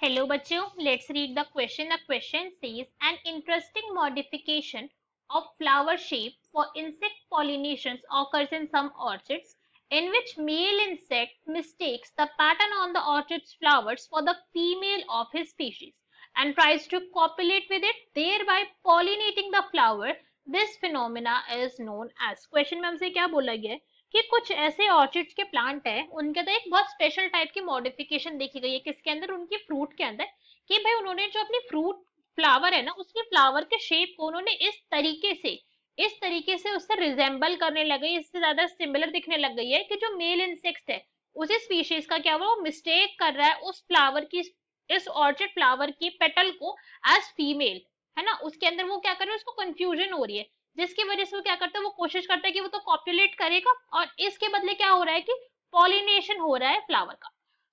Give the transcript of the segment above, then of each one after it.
Hello बच्चों, let's read the question. The question says an interesting modification of flower shape for insect pollinations occurs in some orchids in which male insect mistakes the pattern on the orchid's flowers for the female of his species and tries to copulate with it, thereby pollinating the flower. This phenomena is known as. Question में हमसे क्या बोला गया है कि कुछ ऐसे orchids के प्लांट है उनके अंदर एक बहुत स्पेशल टाइप की मॉडिफिकेशन देखी गई है किसके अंदर, उनकी फ्रूट के अंदर, कि भाई उन्होंने जो अपनी फ्रूट फ्लावर है ना उसके फ्लावर के शेप को उन्होंने इस तरीके से उससे रिजेंबल करने लग गई, इससे ज्यादा सिमिलर दिखने लग गई है कि जो मेल इंसेक्ट है उसी स्पीशीज का क्या हुआ, वो मिस्टेक कर रहा है उस फ्लावर की, इस ऑर्चिड फ्लावर की पेटल को एज फीमेल, है ना। उसके अंदर वो क्या कर रहा है, उसको कंफ्यूजन हो रही है, जिसकी वजह से वो क्या करता है, वो कोशिश करता है कि वो तो कॉपुलेट करेगा और इसके बदले क्या हो रहा है कि पॉलिनेशन हो रहा है फ्लावर का।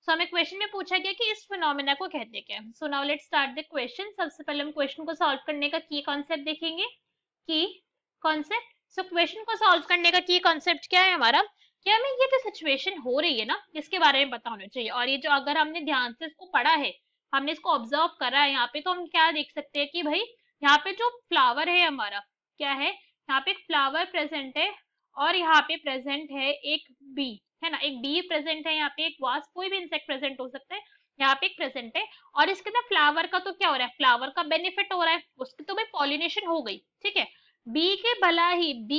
सो हमें क्वेश्चन में पूछा गया कि इस फिनोमेना को कहते क्या है। So now let's start the question. सबसे पहले हम क्वेश्चन को सॉल्व करने का की कॉन्सेप्ट देखेंगे। की कॉन्सेप्ट, सो क्वेश्चन को सॉल्व करने का की कॉन्सेप्ट क्या है हमारा, कि हमें ये जो सिचुएशन हो रही है ना इसके बारे में पता होना चाहिए। और ये जो अगर हमने ध्यान से इसको पढ़ा है, हमने इसको ऑब्जर्व करा है यहाँ पे, तो हम क्या देख सकते हैं कि भाई यहाँ पे जो फ्लावर है हमारा क्या है, यहाँ पे एक फ्लावर प्रेजेंट है और यहाँ पे प्रेजेंट है एक बी, है ना। एक बी प्रेजेंट है, यहाँ पे एक वास्प, कोई भी इंसेक्ट प्रेजेंट हो सकता है, यहाँ पे एक प्रेजेंट है। और इसके अंदर फ्लावर का तो क्या हो रहा है, फ्लावर का बेनिफिट हो रहा है, उसकी तो भाई पॉलिनेशन हो गई, ठीक है। बी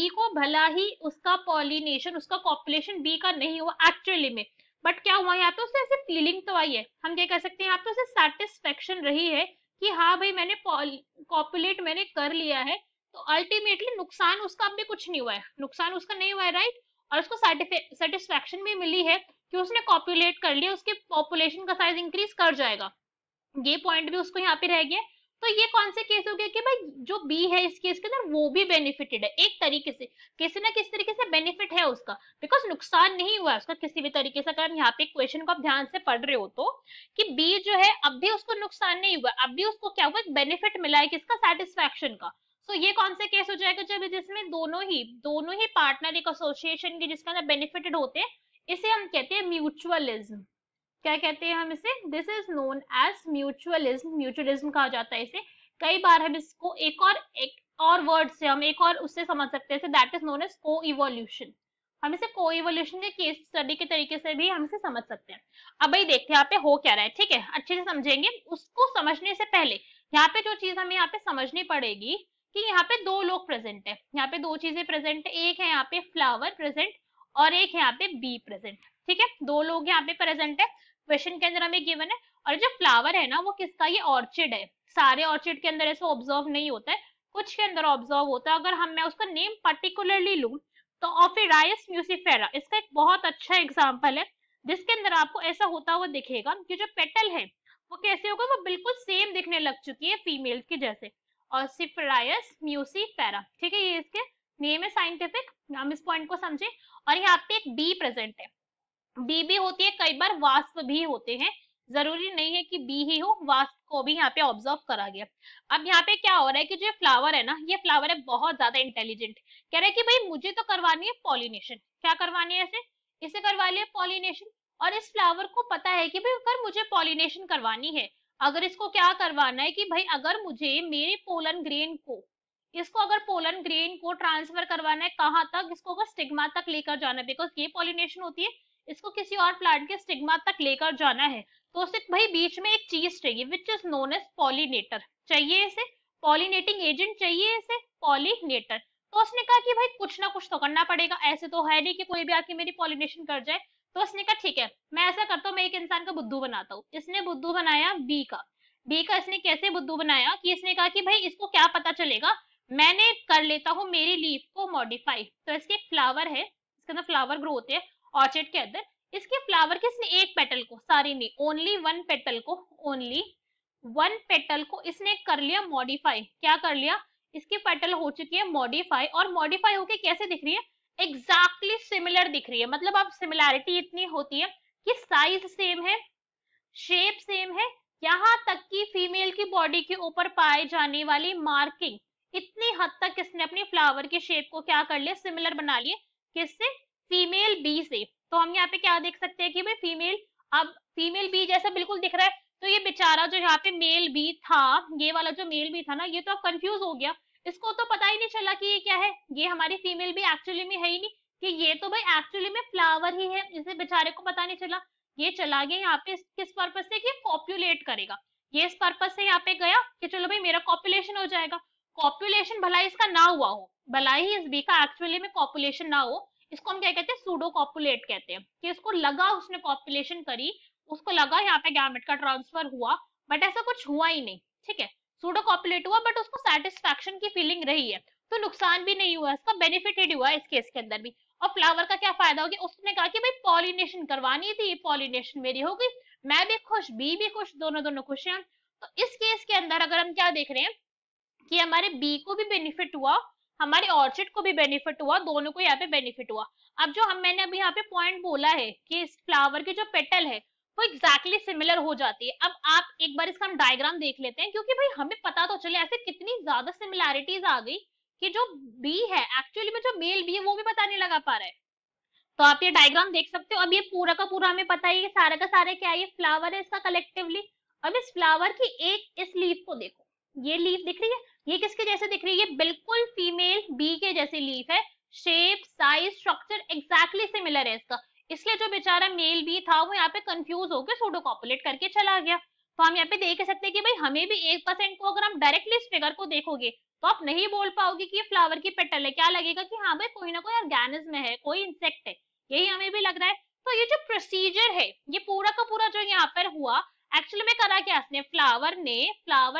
को भला ही उसका पॉलिनेशन, उसका कॉपुलेशन बी का नहीं हुआ एक्चुअली में, बट क्या हुआ यहाँ पे उसे ऐसे फीलिंग तो आई है, हम क्या कह सकते हैं यहाँ पे उसे सेटिस्फेक्शन रही है कि हाँ भाई मैंने कॉपुलेट मैंने कर लिया है। तो अल्टीमेटली नुकसान उसका अब भी कुछ नहीं हुआ है, नुकसान उसका नहीं हुआ है, राइट। और उसको सेटिस्फेक्शन भी मिली है कि उसने कॉपुलेट कर लिया, उसके पॉपुलेशन का साइज इंक्रीज कर जाएगा, ये पॉइंट भी उसको यहाँ पे रह गया। तो ये कौन से केस हो गया कि भाई जो बी है इस केस के अंदर वो भी बेनिफिटेड है एक तरीके से, किसी ना किसी तरीके से बेनिफिट है उसका, बिकॉज नुकसान नहीं हुआ है उसका किसी भी तरीके से। अगर हम यहाँ पे क्वेश्चन को आप ध्यान से पढ़ रहे हो तो, कि बी जो है अब भी उसको नुकसान नहीं हुआ, अब भी उसको क्या हुआ, एक बेनिफिट मिला है किसका, सेटिस्फैक्शन का। सो ये कौन से केस हो जाएगा, जब जिसमें दोनों ही पार्टनर एक एसोसिएशन के जिसके अंदर बेनिफिटेड होते हैं, इसे हम कहते हैं म्यूचुअलिज्म। क्या कहते हैं हम इसे, this is known as mutualism, mutualism कहा जाता है इसे। कई बार हम इसको एक और वर्ड से, हम एक और उससे समझ सकते हैं, दैट इज नोन एज को इवोल्यूशन। हम इसे को इवोल्यूशन के केस स्टडी के तरीके से भी हम इसे समझ सकते हैं। अब भाई देखते हैं यहाँ पे हो क्या रहा है, ठीक है, अच्छे से समझेंगे। उसको समझने से पहले यहाँ पे जो चीज हमें यहाँ पे समझनी पड़ेगी कि यहाँ पे दो लोग प्रेजेंट है, यहाँ पे दो चीजें प्रेजेंट है, एक है यहाँ पे फ्लावर प्रेजेंट और एक है यहाँ पे बी प्रेजेंट, ठीक है, दो लोग यहाँ पे प्रेजेंट है। क्वेश्चन के अंदर हमें गिवन है। और जो फ्लावर है ना वो किसका, ये ऑर्चिड है। सारे ऑर्चिड के अंदर ऐसे ऑब्जर्व नहीं होता है, कुछ के अंदर ऑब्जर्व होता है। अगर मैं उसका नेम पर्टिकुलरली लूं तो ऑफिराइस म्यूसिफेरा इसका एक बहुत अच्छा एग्जांपल है, जिसके अंदर आपको ऐसा होता हुआ दिखेगा कि जो पेटल है वो कैसे होगा, वो बिल्कुल सेम दिखने लग चुकी है फीमेल की जैसे, ऑसिफराइस म्यूसिफेरा, ठीक है, ये इसके नेम है साइंटिफिक, हम इस पॉइंट को समझे। और यहाँ पे एक बी प्रेजेंट है, बी भी होती है, कई बार वास्प भी होते हैं, जरूरी नहीं है कि बी ही हो, वास्प को भी यहाँ पे ऑब्जर्व करा गया। अब यहाँ पे क्या हो रहा है कि जो फ्लावर है ना, ये फ्लावर है बहुत ज्यादा इंटेलिजेंट, कह रहा है कि भाई मुझे तो करवानी है पॉलिनेशन, क्या करवानी है इसे, इसे करवा लिया पॉलिनेशन। और इस फ्लावर को पता है कि भाई अगर मुझे पॉलिनेशन करवानी है, अगर इसको क्या करवाना है कि भाई अगर मुझे मेरे पोलन ग्रेन को, इसको अगर पोलन ग्रेन को ट्रांसफर करवाना है कहाँ तक, इसको अगर स्टिग्मा तक लेकर जाना है, बिकॉज ये पॉलिनेशन होती है, इसको किसी और प्लांट के स्टिग्मा तक लेकर जाना है, तो उसे भाई बीच में एक चीज चाहिए which is known as pollinator, चाहिए इसे, पॉलिनेटिंग एजेंट चाहिए इसे, पॉलिनेटर। तो उसने कहा कि भाई कुछ ना कुछ तो करना पड़ेगा, ऐसे तो है नहीं कि कोई भी आके मेरी पॉलिनेशन कर जाए। तो उसने कहा ठीक है मैं ऐसा करता हूँ, मैं एक इंसान का बुद्धू बनाता हूँ। इसने बुद्धू बनाया बी का। बी का इसने कैसे बुद्धू बनाया कि इसने कहा कि भाई इसको क्या पता चलेगा, मैंने कर लेता हूँ मेरी लीफ को मॉडिफाई। तो इसके एक फ्लावर है, इसके अंदर फ्लावर ग्रो होते हैं ऑर्चिड के अंदर, इसके फ्लावर के इसने एक पेटल को, सारी नहीं, ओनली वन पेटल को, ओनली वन पेटल को इसने कर लिया मॉडिफाई। क्या कर लिया, इसकी पेटल हो चुकी है मॉडिफाई, और मॉडिफाई होके कैसे दिख रही है, एग्जैक्टली सिमिलर दिख रही है। मतलब अब सिमिलैरिटी इतनी होती है कि साइज सेम है, शेप सेम है, यहाँ तक कि फीमेल की बॉडी के ऊपर पाए जाने वाली मार्किंग, इतनी हद तक इसने अपनी फ्लावर के शेप को क्या कर लिया, सिमिलर बना लिए, किससे, फीमेल बी से। तो हम यहाँ पे क्या देख सकते हैं कि भाई फीमेल, अब फीमेल बी जैसा बिल्कुल दिख रहा है, तो ये बेचारा जो यहाँ पे मेल बी था, ये वाला जो मेल बी था ना, ये तो अब कंफ्यूज हो गया। इसको तो पता ही नहीं चला कि ये क्या है, ये हमारी फीमेल भी एक्चुअली में है ही नहीं, कि ये तो भाई एक्चुअली में फ्लावर ही है, इसे बेचारे को पता नहीं चला। ये चला गया यहाँ पे किस पर्पज से, कि कॉप्युलेट करेगा। ये इस पर्पज से यहाँ पे गया कि चलो भाई मेरा कॉपुलेशन हो जाएगा। कॉपुलेशन भला इसका ना हुआ हो, भला ही इस बी का एक्चुअली में कॉपुलेशन ना हो, इसको हम क्या कहते हैं, सूडो कॉपुलेट कहते हैं, कि इसको लगा उसने कॉपुलेशन करी, उसको लगा यहाँ पे गैमेट का ट्रांसफर हुआ, बट ऐसा कुछ हुआ ही नहीं। ठीक है, सूडो कॉपुलेट हुआ बट उसको सेटिस्फैक्शन की फीलिंग रही है, तो नुकसान भी नहीं हुआ, इसका बेनिफिटेड हुआ इस केस के अंदर भी। और फ्लावर का क्या फायदा हो गया, उसने कहा कि भाई पॉलिनेशन करवानी थी, पॉलिनेशन मेरी हो गई, मैं भी खुश, बी भी खुश, दोनों दोनों खुश हैं। तो इस केस के अंदर अगर हम क्या देख रहे हैं कि हमारे बी को भी बेनिफिट हुआ, हमारे ऑर्चिड को भी बेनिफिट हुआ, दोनों को यहाँ पे बेनिफिट हुआ। अब जो मैंने अभी यहाँ पे पॉइंट बोला है कि इस फ्लावर की जो पेटल है वो एग्जैक्टली सिमिलर हो जाती है। अब आप एक बार इसका हम डायग्राम देख लेते हैं, क्योंकि भाई हमें पता तो चले ऐसे कितनी ज्यादा सिमिलैरिटीज आ गई कि जो बी है एक्चुअली में, जो मेल बी है वो भी पता नहीं लगा पा रहा है। तो आप ये डायग्राम देख सकते हो। अब ये पूरा का पूरा हमें पता है, ये सारा का सारा क्या है, ये फ्लावर है इसका कलेक्टिवली। अब इस फ्लावर की एक इस लीफ को देखो, ये लीफ दिख रही है, ये किसके जैसे दिख रही है, ये बिल्कुल फीमेल बी के जैसी लीफ है, shape size structure exactly similar है इसका। इसलिए जो बेचारा मेल बी था वो यहाँ पे कंफ्यूज होकर सूडो कॉपुलेट करके चला गया। तो हम यहाँ पे देख सकते हैं कि भाई हमें भी 1% को अगर हम डायरेक्टली इस फिगर को देखोगे तो आप नहीं बोल पाओगे कि ये फ्लावर की पेटल है, क्या लगेगा कि हाँ भाई कोई ना कोई ऑर्गेनिज्म है, कोई इंसेक्ट है, यही हमें भी लग रहा है। तो ये जो प्रोसीजर है, ये पूरा का पूरा जो यहाँ पर हुआ, एक्चुअली में करा क्या इसने, फ्लावर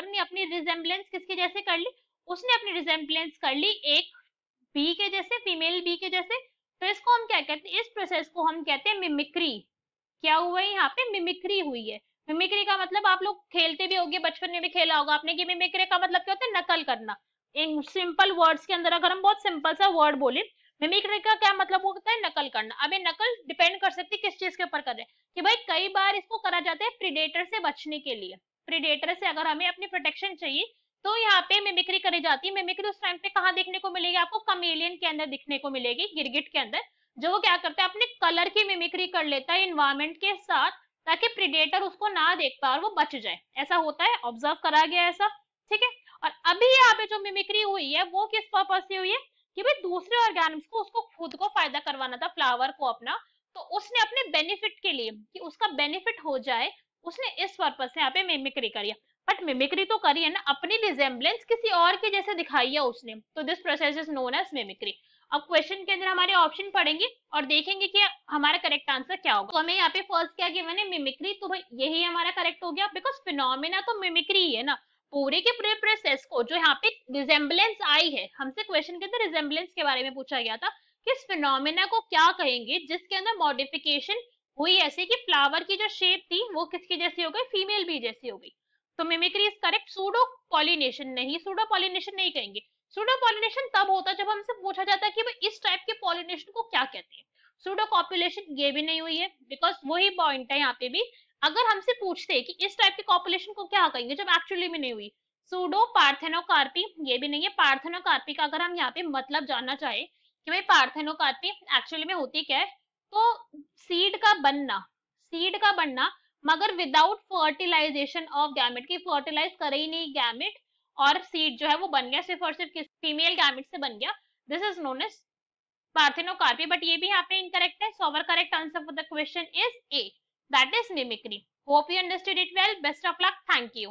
ने अपनी रिजेम्बलेंस किसके जैसे कर ली, उसने अपनी रिजेम्बलेंस कर ली एक बी के जैसे, फीमेल बी के जैसे। तो इसको हम क्या कहते हैं, इस प्रोसेस को हम कहते हैं मिमिक्री। क्या हुआ है यहाँ पे, मिमिक्री हुई है। मिमिक्री का मतलब आप लोग खेलते भी होंगे, बचपन में भी खेला होगा आपने, कि मिमिक्री का मतलब क्या होता है, नकल करना। इन सिंपल वर्ड्स के अंदर अगर हम बहुत सिंपल सा वर्ड बोले, मिमिक्री का क्या मतलब होता है, नकल करना। अब ये नकल डिपेंड कर सकती है किस चीज के ऊपर कर रहे हैं, कि भाई कई बार इसको करा जाता है प्रीडेटर से बचने के लिए। प्रीडेटर से अगर हमें अपनी प्रोटेक्शन चाहिए तो यहाँ पे मिमिक्री करी जाती है। मिमिक्री उस टाइम पे कहाँ देखने को मिलेगी आपको, कमेलियन के अंदर दिखने को मिलेगी, गिरगिट के अंदर, जो वो क्या करता है अपने कलर की मिमिक्री कर लेता है इन्वायरमेंट के साथ, ताकि प्रीडेटर उसको ना देख पाए और वो बच जाए। ऐसा होता है, ऑब्जर्व करा गया ऐसा। ठीक है, और अभी यहाँ पे जो मिमिक्री हुई है वो किस पर्पज से हुई है, कि भाई दूसरे ऑर्गेनिम्स को, उसको खुद को फायदा करवाना था फ्लावर को अपना, तो उसने अपने बेनिफिट के लिए, कि उसका बेनिफिट हो जाए, उसने इस पर्पज से यहाँ पे मिमिक्री करी है। बट मिमिक्री तो करी है ना, अपनी रिजेम्बलेंस किसी और के जैसे दिखाई है उसने, तो this process is known as mimicry. अब क्वेश्चन के अंदर हमारे ऑप्शन पढ़ेंगे और देखेंगे कि हमारा करेक्ट आंसर क्या होगा। तो हमें यहाँ पे फर्स्ट क्या गिवन है, मिमिक्री, तो भाई यही हमारा करेक्ट हो गया, बिकॉज फिनोमिना तो मिमिक्री ही है ना। पूरे के पूरे प्रोसेस को जो यहाँ पे रिजेम्बलेंस आई है, हमसे क्वेश्चन के अंदर रिजेम्बलेंस के बारे में पूछा गया था कि इस फिनोमिना को क्या कहेंगे जिसके अंदर मॉडिफिकेशन हुई ऐसे कि फ्लावर की जो शेप थी वो किसकी जैसी हो गई, फीमेल बी जैसी हो गई। तो mimicry is correct. Pseudo pollination नहीं, सूडो पॉलिनेशन नहीं कहेंगे। सूडो पॉलिनेशन तब होता है जब हमसे पूछा जाता है कि भाई इस टाइप के पॉलिनेशन को क्या कहते हैं। सूडो कॉपुलेशन ये भी नहीं हुई है, बिकॉज वही पॉइंट है यहाँ पे भी, अगर हमसे पूछते हैं कि इस टाइप के कॉपुलेशन को क्या कहेंगे जब एक्चुअली में नहीं हुई। सूडो पार्थेनोकार्पी ये भी नहीं है। पार्थेनोकार्पी का अगर हम यहाँ पे मतलब जानना चाहे कि भाई पार्थेनोकार्पी एक्चुअली में होती क्या है, तो सीड का बनना मगर विदाउट फर्टिलाइजेशन ऑफ गैमेट, की फर्टिलाइज करे ही नहीं गैमेट, और सीड जो है वो बन गया सिर्फ और सिर्फ फीमेल गैमेट से बन गया, this is known as parthenocarpy. But ये भी यहाँ पे इनकरेक्ट है, so our correct answer for the question is A, that is mimicry. Hope you understood it well, best of luck, thank you.